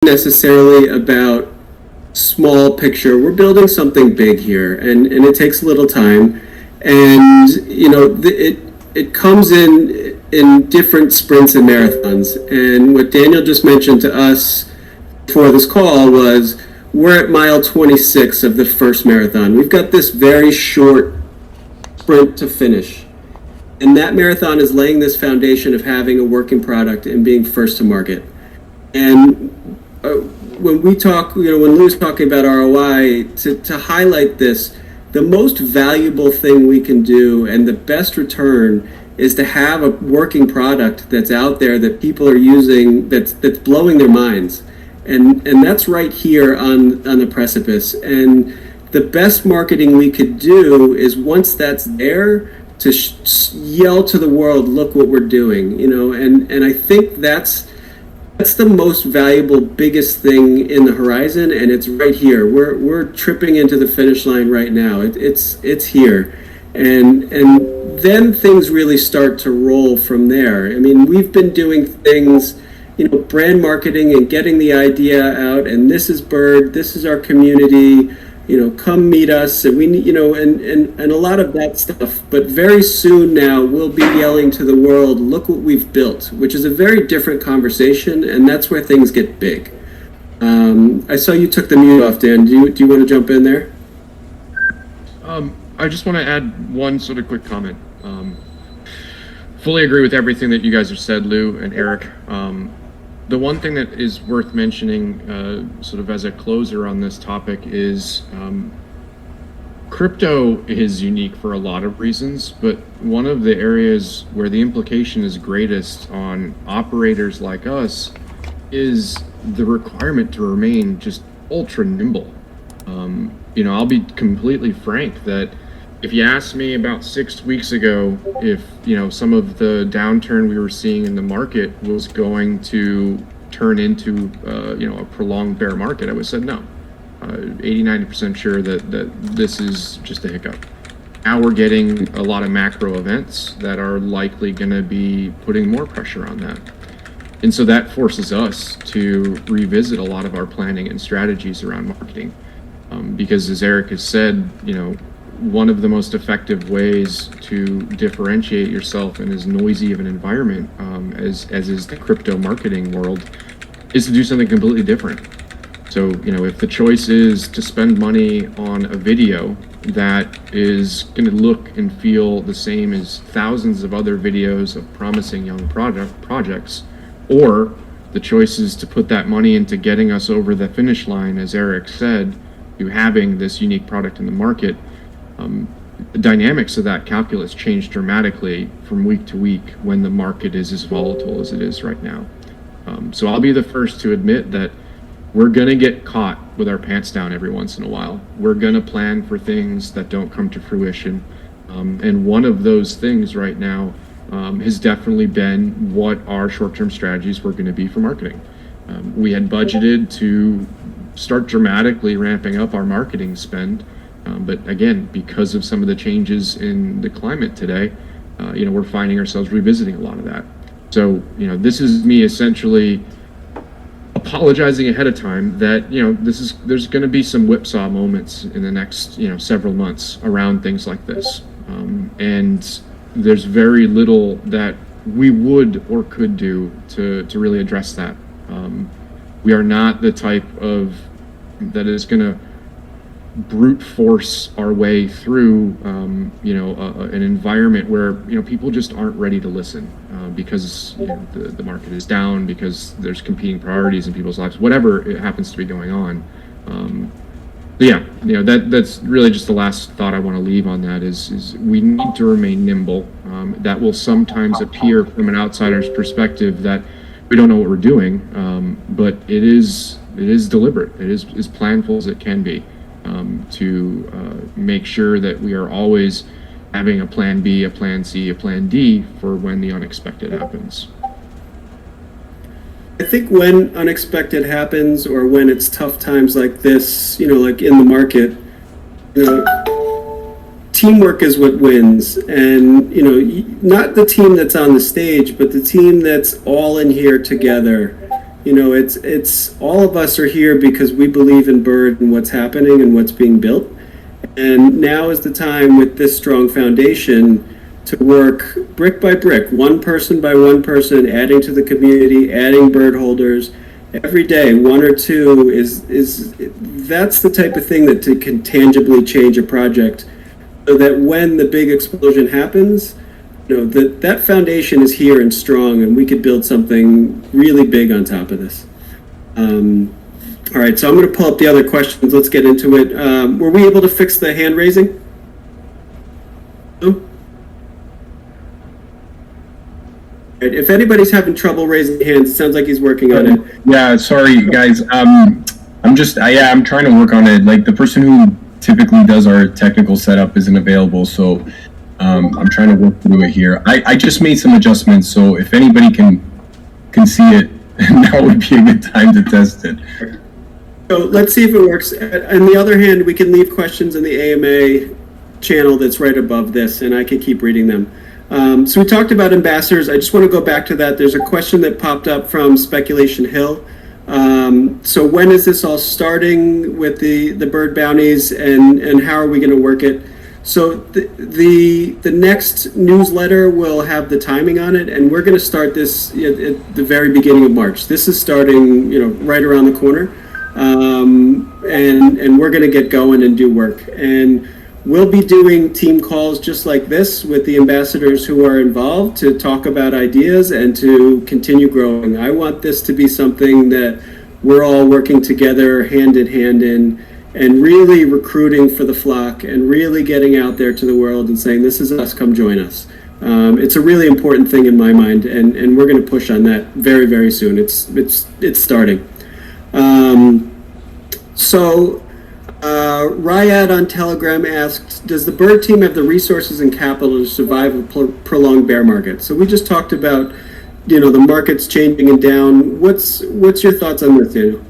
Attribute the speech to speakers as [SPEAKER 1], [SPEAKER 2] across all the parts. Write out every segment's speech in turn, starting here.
[SPEAKER 1] necessarily about small picture. We're building something big here, and it takes a little time. And it comes in different sprints and marathons. And what Daniel just mentioned to us before this call was we're at mile 26 of the first marathon. We've got this very short sprint to finish. And that marathon is laying this foundation of having a working product and being first to market. And when we talk, when Lou's talking about ROI, to highlight this, the most valuable thing we can do and the best return is to have a working product that's out there that people are using, that's blowing their minds. And that's right here on the precipice. And the best marketing we could do is once that's there, to yell to the world, look what we're doing, and I think that's the most valuable, biggest thing in the horizon, and it's right here. We're tripping into the finish line right now. It's here, and then things really start to roll from there. I mean, we've been doing things, brand marketing and getting the idea out, and this is Bird, this is our community. Come meet us, and we need, and a lot of that stuff. But very soon now, we'll be yelling to the world, look what we've built, which is a very different conversation, and that's where things get big. I saw you took the mute off, Dan. Do you want to jump in there?
[SPEAKER 2] I just want to add one sort of quick comment. Fully agree with everything that you guys have said, Lou and Eric. The one thing that is worth mentioning, sort of as a closer on this topic, is crypto is unique for a lot of reasons, but one of the areas where the implication is greatest on operators like us is the requirement to remain just ultra nimble. I'll be completely frank that if you asked me about 6 weeks ago if some of the downturn we were seeing in the market was going to turn into a prolonged bear market, I would have said no. 80-90% sure that this is just a hiccup. Now we're getting a lot of macro events that are likely going to be putting more pressure on that. And so that forces us to revisit a lot of our planning and strategies around marketing. Because as Eric has said, one of the most effective ways to differentiate yourself in as noisy of an environment as is the crypto marketing world is to do something completely different. So, if the choice is to spend money on a video that is going to look and feel the same as thousands of other videos of promising young projects, or the choice is to put that money into getting us over the finish line, as Eric said, to having this unique product in the market, the dynamics of that calculus change dramatically from week to week when the market is as volatile as it is right now. So I'll be the first to admit that we're going to get caught with our pants down every once in a while. We're going to plan for things that don't come to fruition. And one of those things right now has definitely been what our short-term strategies were going to be for marketing. We had budgeted to start dramatically ramping up our marketing spend. But again, because of some of the changes in the climate today, we're finding ourselves revisiting a lot of that. So, this is me essentially apologizing ahead of time that, there's going to be some whipsaw moments in the next, several months around things like this. And there's very little that we would or could do to really address that. We are not the type of that is going to brute force our way through an environment where people just aren't ready to listen because the market is down, because there's competing priorities in people's lives, whatever it happens to be going on. That's really just the last thought I want to leave on that is we need to remain nimble. That will sometimes appear from an outsider's perspective that we don't know what we're doing, but it is deliberate. It is as planful as it can be. To make sure that we are always having a plan B, a plan C, a plan D for when the unexpected happens.
[SPEAKER 1] I think when unexpected happens or when it's tough times like this, like in the market, teamwork is what wins. And, not the team that's on the stage, but the team that's all in here together You know, it's all of us are here because we believe in Bird and what's happening and what's being built. And now is the time with this strong foundation to work brick by brick, one person by one person, adding to the community, adding bird holders every day, one or two is that's the type of thing that can tangibly change a project, so that when the big explosion happens, you know that foundation is here and strong, and we could build something really big on top of this. All right, so I'm going to pull up the other questions. Let's get into it. Were we able to fix the hand raising? No? If anybody's having trouble raising hands, it sounds like he's working on it.
[SPEAKER 3] Yeah, sorry guys. I'm trying to work on it. Like, the person who typically does our technical setup isn't available, so I'm trying to work through it here. I just made some adjustments, so if anybody can see it, now would be a good time to test it.
[SPEAKER 1] So let's see if it works. On the other hand, we can leave questions in the AMA channel that's right above this, and I can keep reading them. So we talked about ambassadors. I just want to go back to that. There's a question that popped up from Speculation Hill. So when is this all starting with the bird bounties, and how are we going to work it? So the next newsletter will have the timing on it, and we're going to start this at the very beginning of March. This is starting, right around the corner, and we're going to get going and do work. And we'll be doing team calls just like this with the ambassadors who are involved to talk about ideas and to continue growing. I want this to be something that we're all working together hand in hand in, and really recruiting for the flock and really getting out there to the world and saying, this is us, come join us. It's a really important thing in my mind, and we're going to push on that very, very soon. It's starting. Ryad on Telegram asked, does the bird team have the resources and capital to survive a prolonged bear market? So we just talked about, the market's changing and down. What's your thoughts on this, Daniel?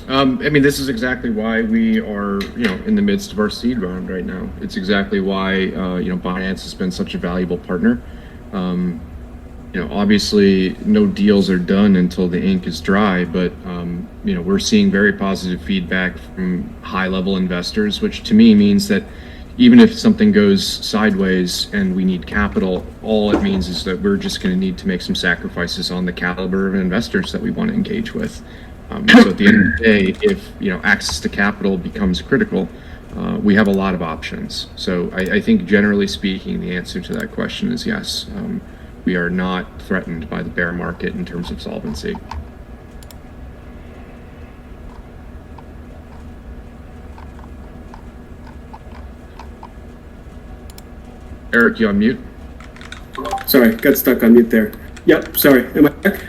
[SPEAKER 2] This is exactly why we are, in the midst of our seed round right now. It's exactly why, Binance has been such a valuable partner. Obviously no deals are done until the ink is dry, but, we're seeing very positive feedback from high-level investors, which to me means that even if something goes sideways and we need capital, all it means is that we're just going to need to make some sacrifices on the caliber of investors that we want to engage with. So at the end of the day, if access to capital becomes critical, we have a lot of options. So I think generally speaking, the answer to that question is yes. We are not threatened by the bear market in terms of solvency. Eric, you on mute?
[SPEAKER 1] Sorry, got stuck on mute there. Yep, sorry. Am I back?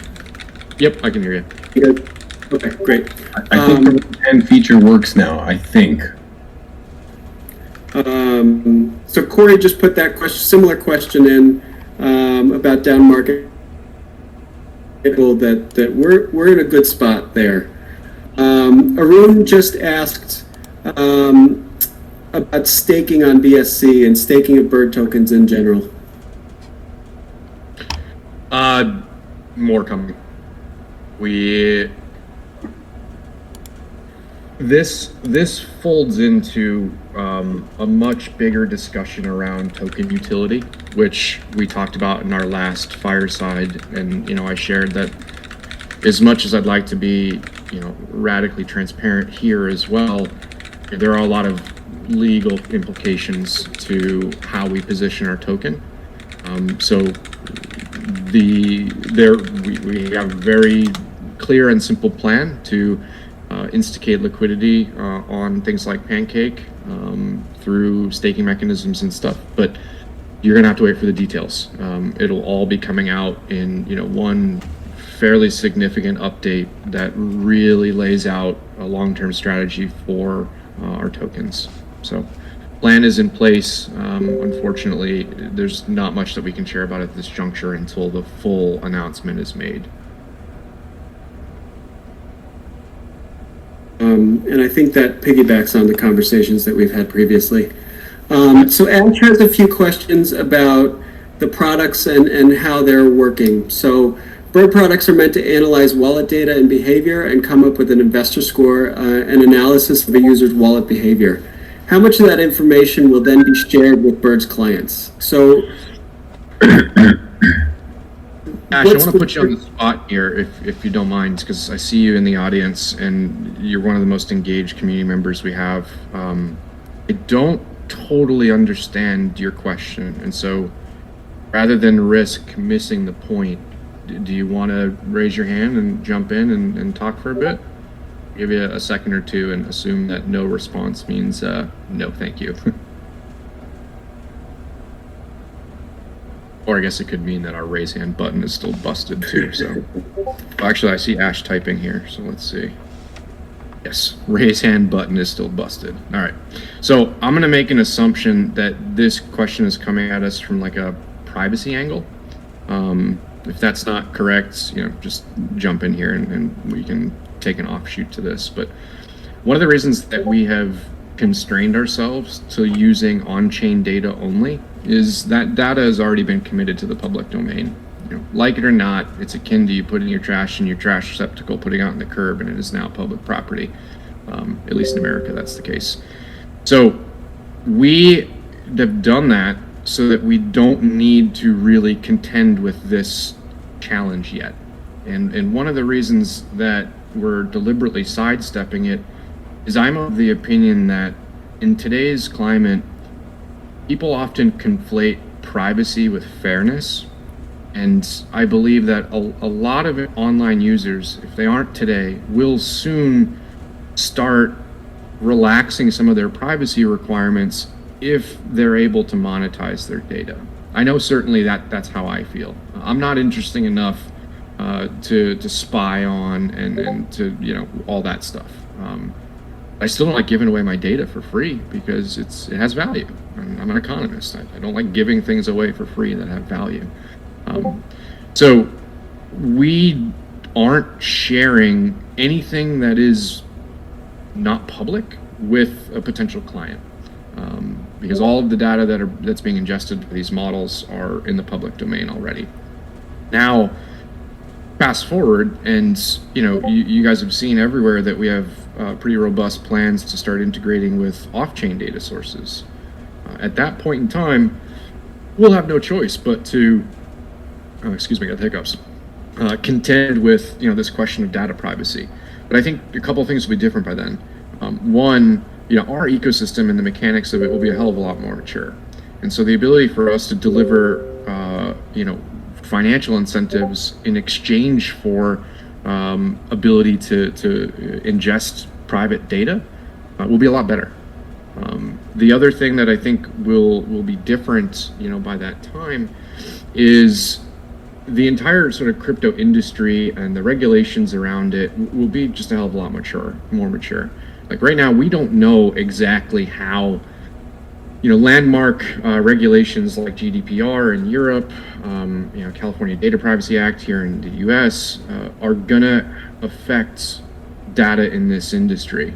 [SPEAKER 2] Yep, I can hear you.
[SPEAKER 1] You good? Okay, great.
[SPEAKER 3] I think the 10 feature works now, I think.
[SPEAKER 1] So Corey just put that similar question in about down market. That we're in a good spot there. Arun just asked about staking on BSC and staking of bird tokens in general.
[SPEAKER 2] More coming. This folds into a much bigger discussion around token utility, which we talked about in our last Fireside, and I shared that as much as I'd like to be radically transparent here as well, there are a lot of legal implications to how we position our token. So we have a very clear and simple plan to instigate liquidity on things like Pancake through staking mechanisms and stuff, but you're gonna have to wait for the details. It'll all be coming out in one fairly significant update that really lays out a long-term strategy for our tokens. So plan is in place. Unfortunately, there's not much that we can share about at this juncture until the full announcement is made.
[SPEAKER 1] And I think that piggybacks on the conversations that we've had previously. So Ash has a few questions about the products and how they're working. So Bird products are meant to analyze wallet data and behavior and come up with an investor score and analysis of a user's wallet behavior. How much of that information will then be shared with Bird's clients? So,
[SPEAKER 2] Ash, I want to put you on the spot here, if you don't mind, because I see you in the audience and you're one of the most engaged community members we have. I don't totally understand your question, and so rather than risk missing the point, do you want to raise your hand and jump in and talk for a bit? Give you a second or two and assume that no response means no, thank you. Or I guess it could mean that our raise hand button is still busted too. So, well, actually, I see Ash typing here. So let's see. Yes, raise hand button is still busted. All right. So I'm going to make an assumption that this question is coming at us from like a privacy angle. If that's not correct, just jump in here and we can take an offshoot to this. But one of the reasons that we have constrained ourselves to using on-chain data only is that data has already been committed to the public domain. Like it or not, it's akin to you putting your trash in your trash receptacle, putting it out on the curb, and it is now public property. At least in America, that's the case. So we have done that so that we don't need to really contend with this challenge yet. And one of the reasons that we're deliberately sidestepping it is I'm of the opinion that in today's climate, people often conflate privacy with fairness. And I believe that a lot of online users, if they aren't today, will soon start relaxing some of their privacy requirements if they're able to monetize their data. I know certainly that's how I feel. I'm not interesting enough to spy on and to all that stuff. I still don't like giving away my data for free because it has value. I'm an economist. I don't like giving things away for free that have value. So we aren't sharing anything that is not public with a potential client, because all of the data that's being ingested for these models are in the public domain already. Now, fast forward, and you guys have seen everywhere that we have pretty robust plans to start integrating with off-chain data sources. At that point in time, we'll have no choice but to, excuse me, I got the hiccups, contend with this question of data privacy. But I think a couple of things will be different by then. One, our ecosystem and the mechanics of it will be a hell of a lot more mature, and so the ability for us to deliver, financial incentives in exchange for ability to ingest private data will be a lot better. The other thing that I think will be different, by that time, is the entire sort of crypto industry and the regulations around it will be just a hell of a lot more mature. Like right now, we don't know exactly how, landmark regulations like GDPR in Europe, California Data Privacy Act here in the US are gonna affect data in this industry.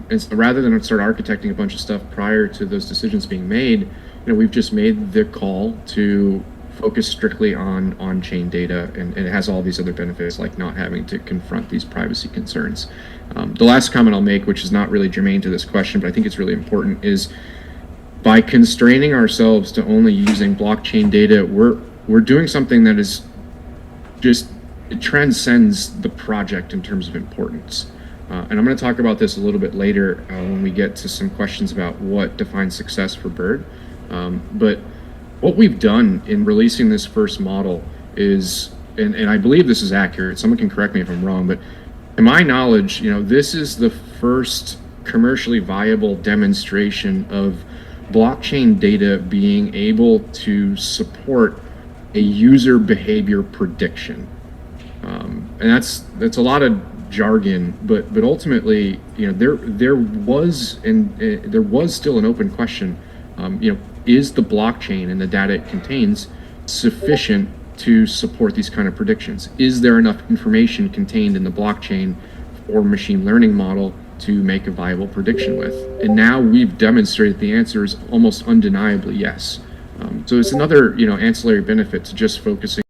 [SPEAKER 2] And so rather than start architecting a bunch of stuff prior to those decisions being made, we've just made the call to focus strictly on on-chain data, and it has all these other benefits like not having to confront these privacy concerns. The last comment I'll make, which is not really germane to this question, but I think it's really important, is by constraining ourselves to only using blockchain data, we're doing something that is just, it transcends the project in terms of importance. And I'm going to talk about this a little bit later when we get to some questions about what defines success for Bird. But what we've done in releasing this first model is, and I believe this is accurate, someone can correct me if I'm wrong, but to my knowledge, this is the first commercially viable demonstration of blockchain data being able to support a user behavior prediction. And that's a lot of jargon, but ultimately, there was still an open question. Is the blockchain and the data it contains sufficient to support these kind of predictions? Is there enough information contained in the blockchain or machine learning model to make a viable prediction with? And now we've demonstrated the answer is almost undeniably yes. So it's another ancillary benefit to just focusing